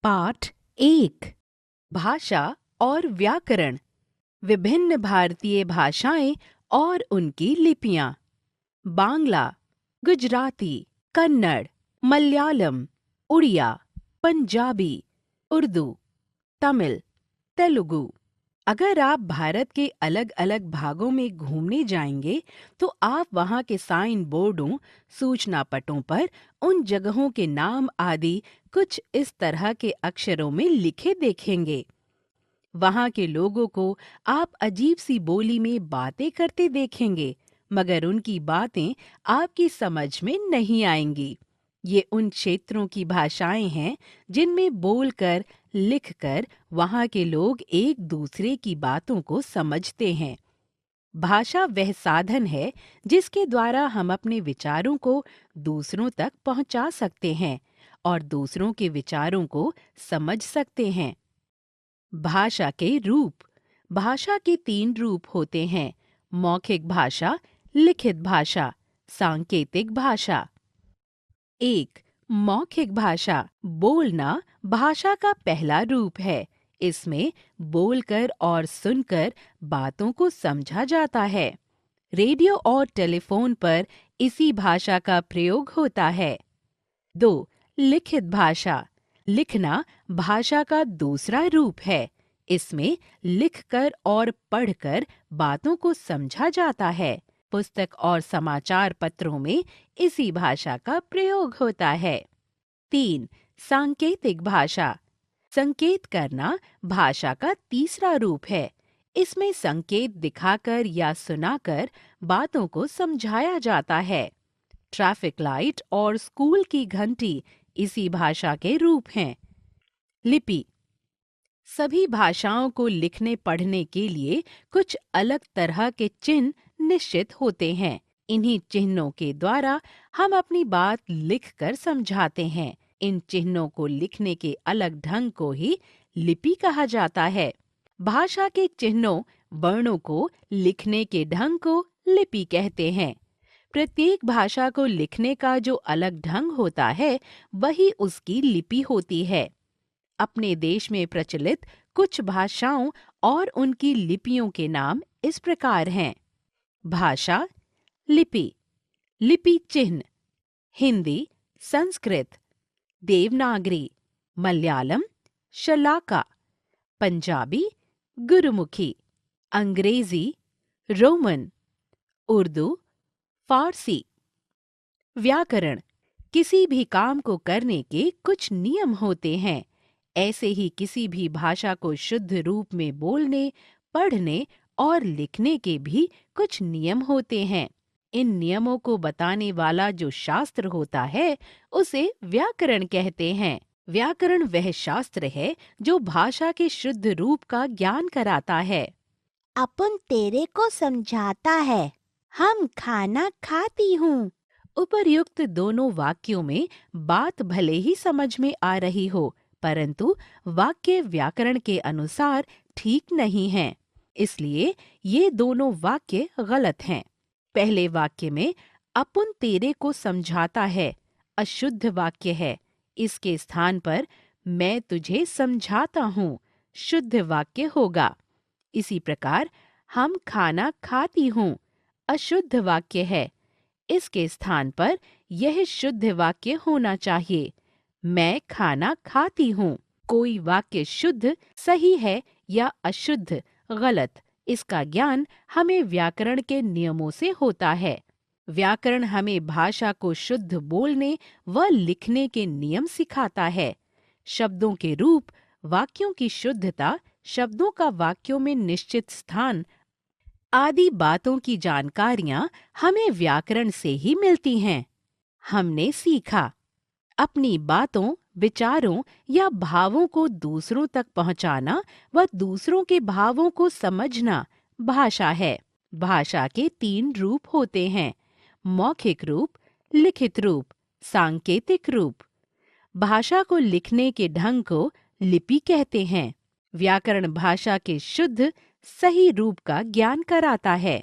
पाठ 1 भाषा और व्याकरण। विभिन्न भारतीय भाषाएं और उनकी लिपियां। बांग्ला, गुजराती, कन्नड़, मलयालम, उड़िया, पंजाबी, उर्दू, तमिल, तेलुगु। अगर आप भारत के अलग अलग भागों में घूमने जाएंगे तो आप वहां के साइन बोर्डों, सूचना पटों पर उन जगहों के नाम आदि कुछ इस तरह के अक्षरों में लिखे देखेंगे। वहां के लोगों को आप अजीब सी बोली में बातें करते देखेंगे, मगर उनकी बातें आपकी समझ में नहीं आएंगी। ये उन क्षेत्रों की भाषाएं हैं जिनमें बोलकर, लिखकर वहां के लोग एक दूसरे की बातों को समझते हैं। भाषा वह साधन है जिसके द्वारा हम अपने विचारों को दूसरों तक पहुंचा सकते हैं और दूसरों के विचारों को समझ सकते हैं। भाषा के रूप। भाषा के 3 रूप होते हैं: मौखिक भाषा, लिखित भाषा, सांकेतिक भाषा। 1. मौखिक भाषा। बोलना भाषा का पहला रूप है। इसमें बोलकर और सुनकर बातों को समझा जाता है। रेडियो और टेलीफोन पर इसी भाषा का प्रयोग होता है। 2. लिखित भाषा। लिखना भाषा का दूसरा रूप है। इसमें लिखकर और पढ़कर बातों को समझा जाता है। पुस्तक और समाचार पत्रों में इसी भाषा का प्रयोग होता है। 3. सांकेतिक भाषा। संकेत करना भाषा का तीसरा रूप है। इसमें संकेत दिखाकर या सुनाकर बातों को समझाया जाता है। ट्रैफिक लाइट और स्कूल की घंटी इसी भाषा के रूप हैं। लिपि। सभी भाषाओं को लिखने पढ़ने के लिए कुछ अलग तरह के चिन्ह निश्चित होते हैं। इन्हीं चिन्हों के द्वारा हम अपनी बात लिखकर समझाते हैं। इन चिन्हों को लिखने के अलग ढंग को ही लिपि कहा जाता है। भाषा के चिन्हों, वर्णों को लिखने के ढंग को लिपि कहते हैं। प्रत्येक भाषा को लिखने का जो अलग ढंग होता है, वही उसकी लिपि होती है। अपने देश में प्रचलित कुछ भाषाओं और उनकी लिपियों के नाम इस प्रकार हैं: भाषा, लिपि, लिपि चिन्ह। हिंदी, संस्कृत, देवनागरी, मलयालम, शलाका, पंजाबी, गुरुमुखी, अंग्रेजी, रोमन, उर्दू, फारसी। व्याकरण। किसी भी काम को करने के कुछ नियम होते हैं। ऐसे ही किसी भी भाषा को शुद्ध रूप में बोलने, पढ़ने और लिखने के भी कुछ नियम होते हैं। इन नियमों को बताने वाला जो शास्त्र होता है, उसे व्याकरण कहते हैं। व्याकरण वह शास्त्र है जो भाषा के शुद्ध रूप का ज्ञान कराता है। अपन तेरे को समझाता है, हम खाना खाती हूँ। उपर्युक्त दोनों वाक्यों में बात भले ही समझ में आ रही हो, परंतु वाक्य व्याकरण के अनुसार ठीक नहीं है। इसलिए ये दोनों वाक्य गलत हैं। पहले वाक्य में अपन तेरे को समझाता है अशुद्ध वाक्य है। इसके स्थान पर मैं तुझे समझाता हूँ शुद्ध वाक्य होगा। इसी प्रकार हम खाना खाती हूँ अशुद्ध वाक्य है। इसके स्थान पर यह शुद्ध वाक्य होना चाहिए, मैं खाना खाती हूँ। कोई वाक्य शुद्ध, सही है या अशुद्ध, गलत, इसका ज्ञान हमें व्याकरण के नियमों से होता है। व्याकरण हमें भाषा को शुद्ध बोलने व लिखने के नियम सिखाता है। शब्दों के रूप, वाक्यों की शुद्धता, शब्दों का वाक्यों में निश्चित स्थान आदि बातों की जानकारियां हमें व्याकरण से ही मिलती हैं। हमने सीखा अपनी बातों, विचारों या भावों को दूसरों तक पहुंचाना व दूसरों के भावों को समझना भाषा है। भाषा के 3 रूप होते हैं: मौखिक रूप, लिखित रूप, सांकेतिक रूप। भाषा को लिखने के ढंग को लिपि कहते हैं। व्याकरण भाषा के शुद्ध, सही रूप का ज्ञान कराता है।